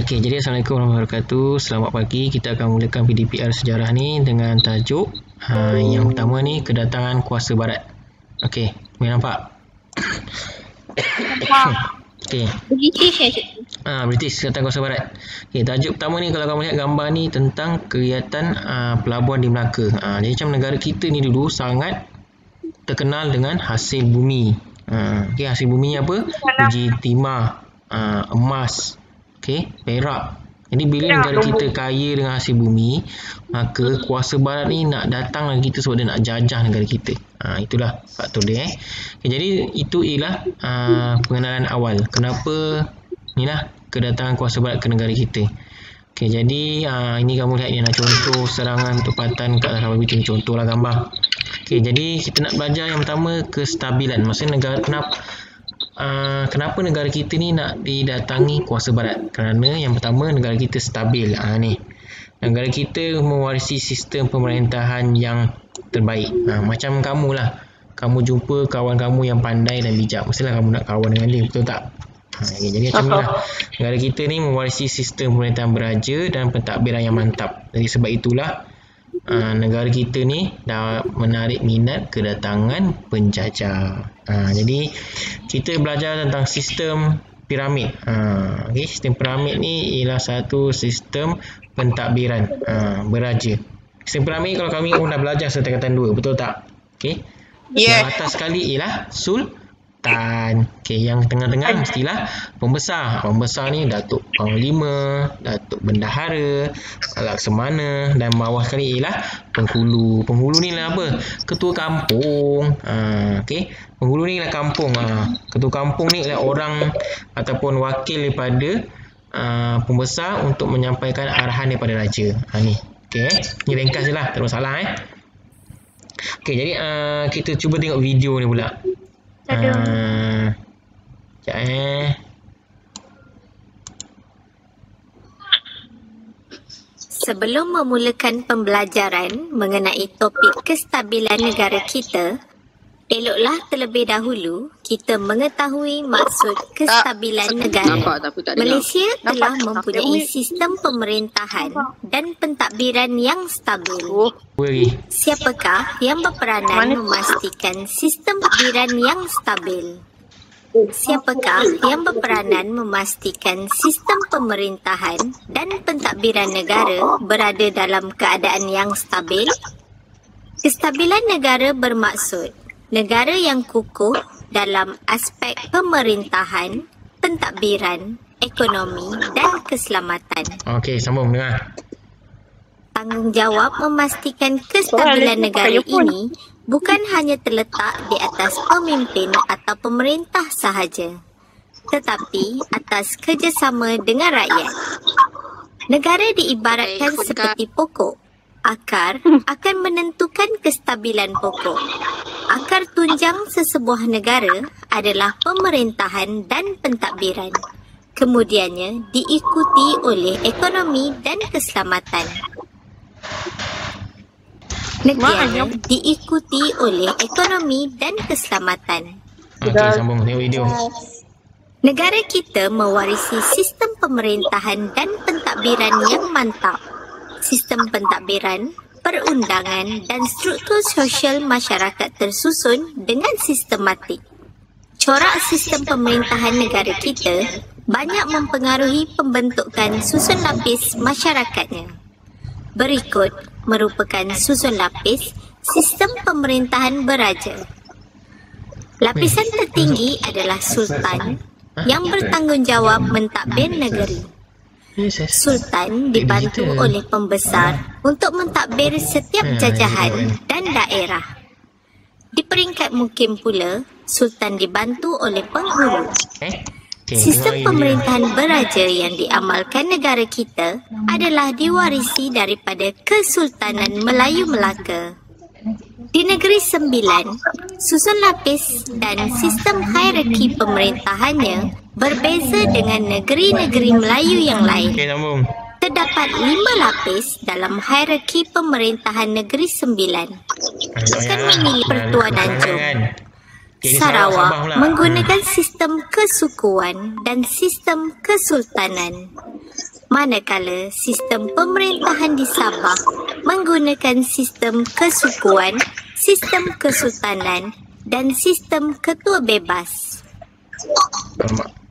Okey. Jadi Assalamualaikum warahmatullahi wabarakatuh. Selamat pagi. Kita akan mulakan PDPR sejarah ni dengan tajuk yang pertama ni, kedatangan kuasa barat. Okey, boleh nampak? Okey. British, kedatangan kuasa barat. Okey, tajuk pertama ni kalau kamu lihat gambar ni tentang kegiatan pelabuhan di Melaka. Jadi macam negara kita ni dulu sangat terkenal dengan hasil bumi. Okey, hasil bumi apa? Uji timah, emas, okey, perak. Jadi bila negara kita kaya dengan hasil bumi, maka kuasa barat ni nak datang lagi kita sebab dia nak jajah negara kita. Itulah faktor dia. Okay, jadi itu ialah pengenalan awal. Kenapa inilah kedatangan kuasa barat ke negara kita. Okey, jadi ini kamu lihat ni contoh serangan tempatan kat dalam itu, contohlah gambar. Okey, jadi kita nak belajar yang pertama kestabilan. Maksudnya negara kenapa negara kita ni nak didatangi kuasa barat? Kerana yang pertama negara kita stabil. Ni. Negara kita mewarisi sistem pemerintahan yang terbaik. Macam kamu lah. Kamu jumpa kawan kamu yang pandai dan bijak. Mestilah kamu nak kawan dengan dia, betul tak? Jadi macam ni lah. Negara kita ni mewarisi sistem pemerintahan beraja dan pentadbiran yang mantap. Jadi sebab itulah negara kita ni dah menarik minat kedatangan penjajah. Jadi kita belajar tentang sistem piramid. Okay, sistem piramid ni ialah satu sistem pentadbiran beraja. Sistem piramid kalau kami pun dah belajar setingkatan 2, betul tak? Okay. Yang atas sekali ialah sultan. Okay, yang tengah-tengah mestilah pembesar. Pembesar ni Datuk Panglima, Datuk Bendahara, Laksamana, dan bawah sekali ialah penghulu. Penghulu ni lah apa? Ketua kampung. Okay. Penghulu ni ialah kampung. Ketua kampung ni ialah orang ataupun wakil daripada pembesar untuk menyampaikan arahan daripada raja. Ni. Okay. Ni ringkas je lah. Tak ada masalah. Okay, jadi kita cuba tengok video ni pula. Sebelum memulakan pembelajaran mengenai topik kestabilan negara kita, eloklah terlebih dahulu kita mengetahui maksud kestabilan negara. Malaysia telah mempunyai sistem pemerintahan dan pentadbiran yang stabil. Siapakah yang berperanan memastikan sistem pentadbiran yang stabil? Siapakah yang berperanan memastikan sistem pemerintahan dan pentadbiran negara berada dalam keadaan yang stabil? Kestabilan negara bermaksud negara yang kukuh dalam aspek pemerintahan, pentadbiran, ekonomi dan keselamatan. Okey, sambung dengar. Tanggungjawab memastikan kestabilan negara ini bukan hanya terletak di atas pemimpin atau pemerintah sahaja, tetapi atas kerjasama dengan rakyat. Negara diibaratkan seperti pokok. Akar akan menentukan kestabilan pokok. Akar tunjang sesebuah negara adalah pemerintahan dan pentadbiran. Kemudiannya diikuti oleh ekonomi dan keselamatan. Negara diikuti oleh ekonomi dan keselamatan. Okey, sambung tengok video. Negara kita mewarisi sistem pemerintahan dan pentadbiran yang mantap. Sistem pentadbiran, perundangan dan struktur sosial masyarakat tersusun dengan sistematik. Corak sistem pemerintahan negara kita banyak mempengaruhi pembentukan susun lapis masyarakatnya. Berikut merupakan susun lapis sistem pemerintahan beraja. Lapisan tertinggi adalah sultan yang bertanggungjawab mentadbir negeri. Sultan dibantu oleh pembesar untuk mentadbir setiap jajahan dan daerah. Di peringkat mukim pula, Sultan dibantu oleh penghulu. Sistem pemerintahan beraja yang diamalkan negara kita adalah diwarisi daripada Kesultanan Melayu Melaka. Di Negeri Sembilan, susun lapis dan sistem hierarki pemerintahannya berbeza dengan negeri-negeri Melayu yang lain. Terdapat 5 lapis dalam hierarki pemerintahan Negeri Sembilan. Akan memilih Pertuan Tanjung. Sarawak menggunakan sistem kesukuan dan sistem kesultanan. Manakala sistem pemerintahan di Sabah menggunakan sistem kesukuan, sistem kesultanan dan sistem ketua bebas.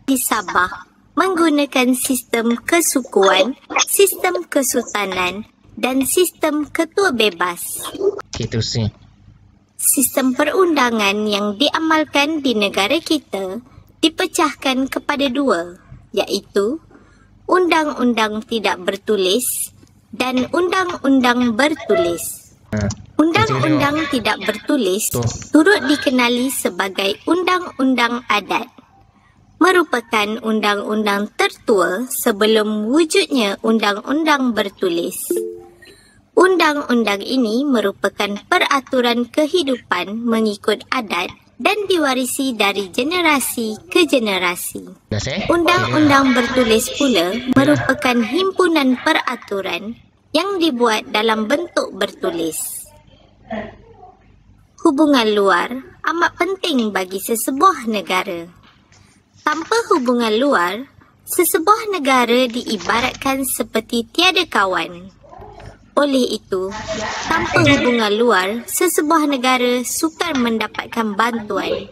Di Sabah menggunakan sistem kesukuan, sistem kesultanan dan sistem ketua bebas. Okey, terusnya. Sistem perundangan yang diamalkan di negara kita dipecahkan kepada dua, iaitu undang-undang tidak bertulis dan undang-undang bertulis. Undang-undang tidak bertulis turut dikenali sebagai undang-undang adat. Merupakan undang-undang tertua sebelum wujudnya undang-undang bertulis. Undang-undang ini merupakan peraturan kehidupan mengikut adat dan diwarisi dari generasi ke generasi. Undang-undang bertulis pula merupakan himpunan peraturan yang dibuat dalam bentuk bertulis. Hubungan luar amat penting bagi sesebuah negara. Tanpa hubungan luar, sesebuah negara diibaratkan seperti tiada kawan. Oleh itu, tanpa hubungan luar, sesebuah negara sukar mendapatkan bantuan.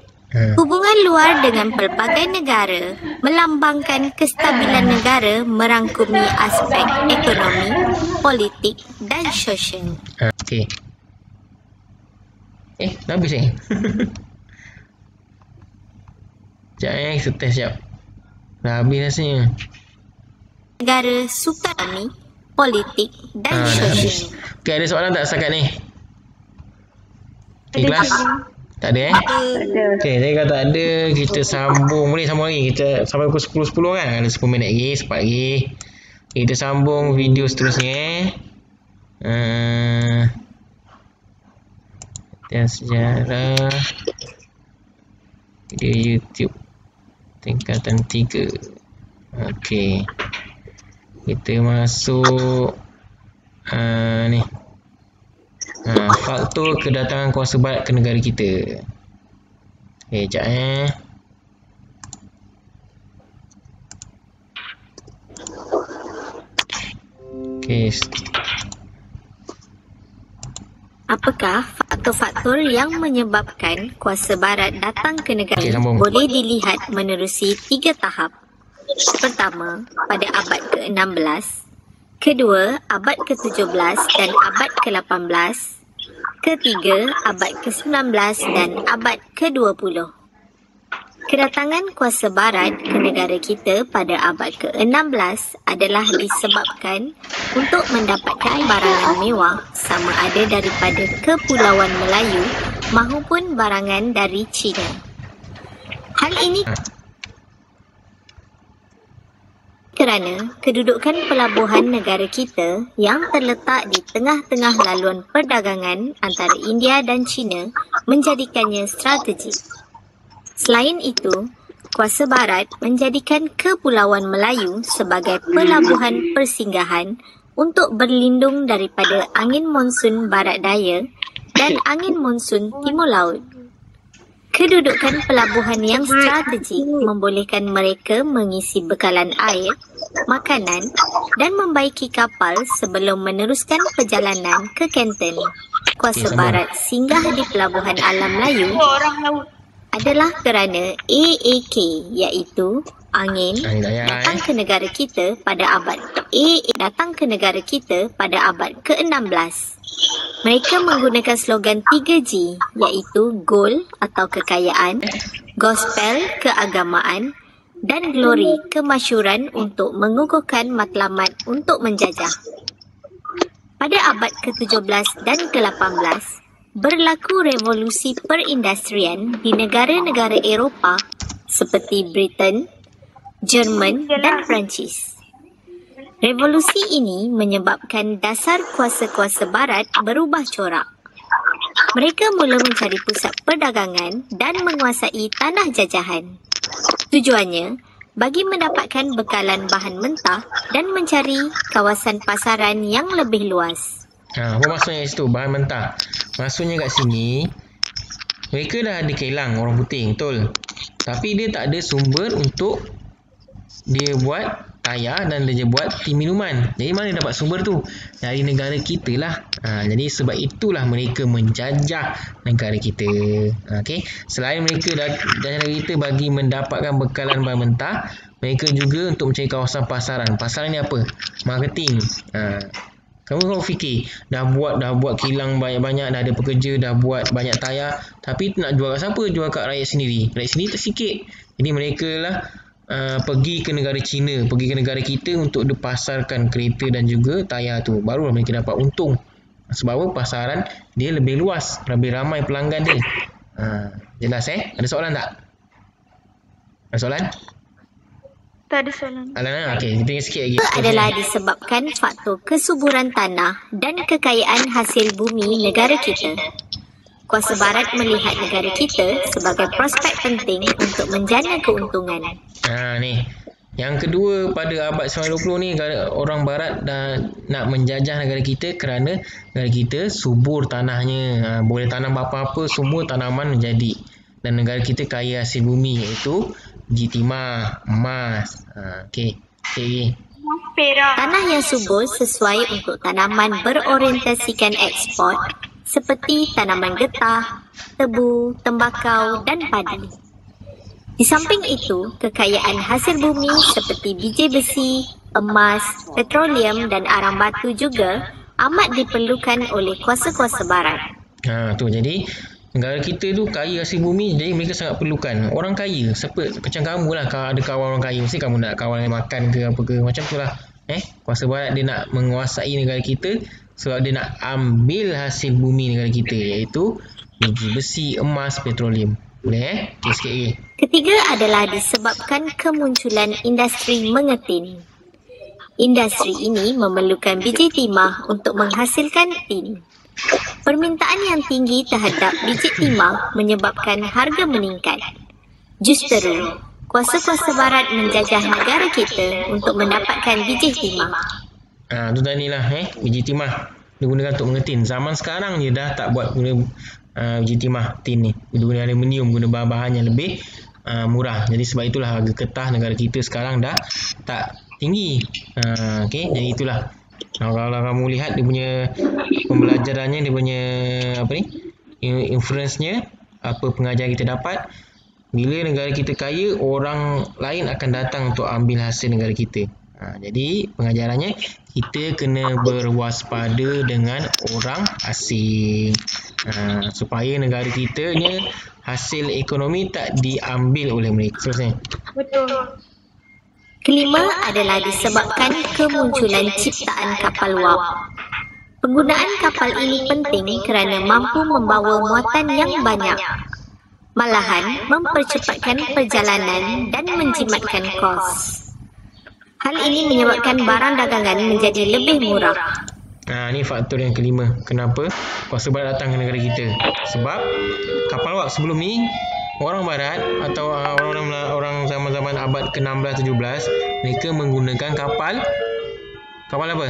Hubungan luar dengan pelbagai negara melambangkan kestabilan negara merangkumi aspek ekonomi, politik dan sosial. Okey. Dah habis ni? Sekejap kita test sekejap. Dah habis rasanya. Negara sukar politik dan sosial. Okey, ada soalan tak setakat ni? Ikhlas? Tak ada Okey, saya kata tak ada, kita sambung. Boleh sambung lagi. Kita sampai pukul 10.10 kan? Ada 10 minit lagi, sempat lagi. Kita sambung video seterusnya. Dan sejarah video YouTube tingkatan 3. Okey. Kita masuk ni. Faktor kedatangan kuasa barat ke negara kita. Sekejap Okey. Apakah faktor-faktor yang menyebabkan kuasa barat datang ke negara boleh dilihat menerusi 3 tahap. Pertama, pada abad ke-16. Kedua, abad ke-17 dan abad ke-18. Ketiga, abad ke-19 dan abad ke-20. Kedatangan kuasa barat ke negara kita pada abad ke-16 adalah disebabkan untuk mendapatkan barangan mewah sama ada daripada Kepulauan Melayu maupun barangan dari China. Hal ini kerana kedudukan pelabuhan negara kita yang terletak di tengah-tengah laluan perdagangan antara India dan China menjadikannya strategik. Selain itu, kuasa barat menjadikan Kepulauan Melayu sebagai pelabuhan persinggahan untuk berlindung daripada angin monsun barat daya dan angin monsun timur laut. Kedudukan pelabuhan yang strategik membolehkan mereka mengisi bekalan air, makanan dan membaiki kapal sebelum meneruskan perjalanan ke Canton. Kuasa barat singgah di Pelabuhan Alam Melayu adalah kerana AAK, iaitu angin datang ke negara kita pada abad ke-16. Mereka menggunakan slogan 3G, iaitu Gold atau kekayaan, Gospel keagamaan dan Glory kemasyhuran untuk mengukuhkan matlamat untuk menjajah. Pada abad ke-17 dan ke-18, berlaku revolusi perindustrian di negara-negara Eropah seperti Britain, Jerman dan Perancis. Revolusi ini menyebabkan dasar kuasa-kuasa barat berubah corak. Mereka mula mencari pusat perdagangan dan menguasai tanah jajahan. Tujuannya bagi mendapatkan bekalan bahan mentah dan mencari kawasan pasaran yang lebih luas. Apa maksudnya kat situ bahan mentah? Maksudnya kat sini mereka dah ada kilang orang putih, betul. Tapi dia tak ada sumber untuk dia buat tayar dan dia buat tin minuman. Jadi mana dapat sumber tu? Dari negara kita lah. Jadi sebab itulah mereka menjajah negara kita. Okey. Selain mereka jajah negara kita bagi mendapatkan bekalan bahan mentah, mereka juga untuk mencari kawasan pasaran. Pasaran ni apa? Marketing. Kamu fikir, dah buat kilang banyak-banyak, dah ada pekerja, dah buat banyak tayar, tapi nak jual kat siapa? Jual kat rakyat sendiri. Rakyat sendiri tersikit. Jadi mereka lah pergi ke negara China, pergi ke negara kita untuk dipasarkan kereta dan juga tayar tu. Barulah mereka dapat untung. Sebab apa? Pasaran dia lebih luas, lebih ramai pelanggan dia. Jelas Ada soalan tak? Ada soalan? Tak ada soalan. Alana, okey, kita sikit lagi. Adalah disebabkan faktor kesuburan tanah dan kekayaan hasil bumi negara kita. Kuasa Barat melihat negara kita sebagai prospek penting untuk menjana keuntungan. Ni. Yang kedua, pada abad 1920 ni orang Barat dah nak menjajah negara kita kerana negara kita subur tanahnya. Boleh tanam apa-apa, semua tanaman menjadi. Dan negara kita kaya hasil bumi, iaitu biji timah, emas. Okey. Tanah yang subur sesuai untuk tanaman berorientasikan ekspor seperti tanaman getah, tebu, tembakau dan padi. Di samping itu, kekayaan hasil bumi seperti biji besi, emas, petroleum dan arang batu juga amat diperlukan oleh kuasa-kuasa Barat. Jadi negara kita tu kaya hasil bumi, jadi mereka sangat perlukan orang kaya. Macam kamu lah, kalau ada kawan orang kaya, mesti kamu nak kawan yang makan ke apa ke, macam tu lah. Kuasa Barat dia nak menguasai negara kita sebab dia nak ambil hasil bumi negara kita, iaitu biji besi, emas, petroleum. Boleh sikit lagi. Ketiga adalah disebabkan kemunculan industri mengetin. Industri ini memerlukan biji timah untuk menghasilkan tin. Permintaan yang tinggi terhadap biji timah menyebabkan harga meningkat. Justeru, kuasa-kuasa Barat menjajah negara kita untuk mendapatkan biji timah. Tu tadi lah biji timah digunakan untuk mengetin. Zaman sekarang je dah tak buat guna biji timah tin ni. Guna aluminium, guna bahan-bahan yang lebih murah. Jadi sebab itulah harga kertas negara kita sekarang dah tak tinggi. Okey, jadi itulah. Kalau kamu lihat dia punya pembelajarannya, dia punya influence-nya, apa pengajaran kita dapat, bila negara kita kaya, orang lain akan datang untuk ambil hasil negara kita. Jadi pengajarannya, kita kena berwaspada dengan orang asing, supaya negara kita ni hasil ekonomi tak diambil oleh mereka. Seterusnya. Betul. Kelima adalah disebabkan kemunculan ciptaan kapal wap. Penggunaan kapal ini penting kerana mampu membawa muatan yang banyak. Malahan mempercepatkan perjalanan dan menjimatkan kos. Hal ini menyebabkan barang dagangan menjadi lebih murah. Ni faktor yang kelima. Kenapa kuasa Barat datang ke negara kita? Sebab kapal wap sebelum ni, orang Barat atau orang zaman-zaman abad ke-16-17, mereka menggunakan kapal apa?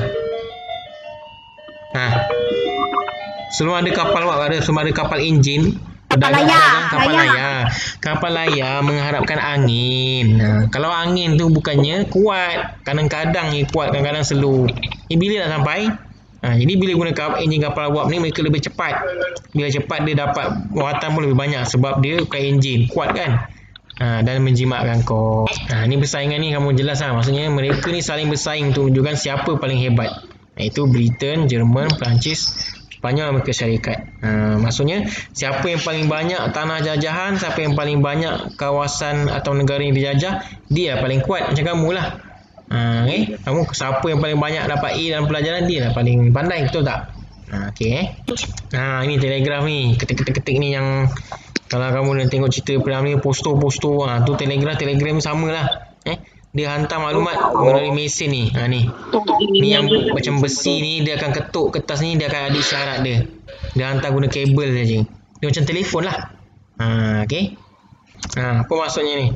Sebelum ada kapal wap, sebelum ada kapal enjin, kapal layar mengharapkan angin. Kalau angin tu bukannya kuat, kadang-kadang kuat, kadang-kadang slow. Bila nak sampai? Jadi bila guna enjin kapal wap ni, mereka lebih cepat. Bila cepat, dia dapat muatan pun lebih banyak sebab dia pakai enjin kuat kan. Dan menjimatkan kos. Ni persaingan ni kamu jelas lah. Maksudnya mereka ni saling bersaing untuk menunjukkan siapa paling hebat. Iaitu Britain, Jerman, Perancis, Sepanyol, Amerika Syarikat. Maksudnya siapa yang paling banyak tanah jajahan, siapa yang paling banyak kawasan atau negara yang dijajah, dia paling kuat. Macam kamu lah. Kamu siapa yang paling banyak dapat A dalam pelajaran, dia lah paling pandai, betul tak? Ini telegraf ni, ketik-ketik ni yang kalau kamu dah tengok cerita film ni, posto-posto, tu telegram sama lah. Dia hantar maklumat melalui mesin ni. Ni yang macam besi ni, dia akan ketuk kertas ni, dia akan ada isyarat dia. Dia hantar guna kabel saja. Dia macam telefon lah. Apa maksudnya ni?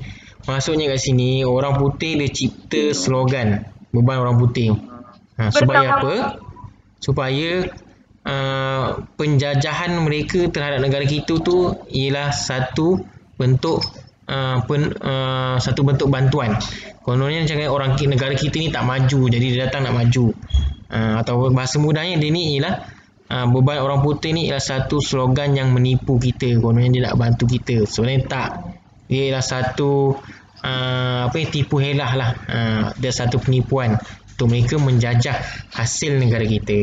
Maksudnya kat sini, orang putih dia cipta slogan beban orang putih. Supaya apa? Supaya penjajahan mereka terhadap negara kita tu ialah satu bentuk bantuan. Kononnya macam orang negara kita ni tak maju, jadi dia datang nak maju. Atau bahasa mudahnya dia ni ialah beban orang putih ni ialah satu slogan yang menipu kita. Kononnya dia nak bantu kita. Sebenarnya tak. Dia ialah satu tipu helah lah. Dia satu penipuan untuk mereka menjajah hasil negara kita.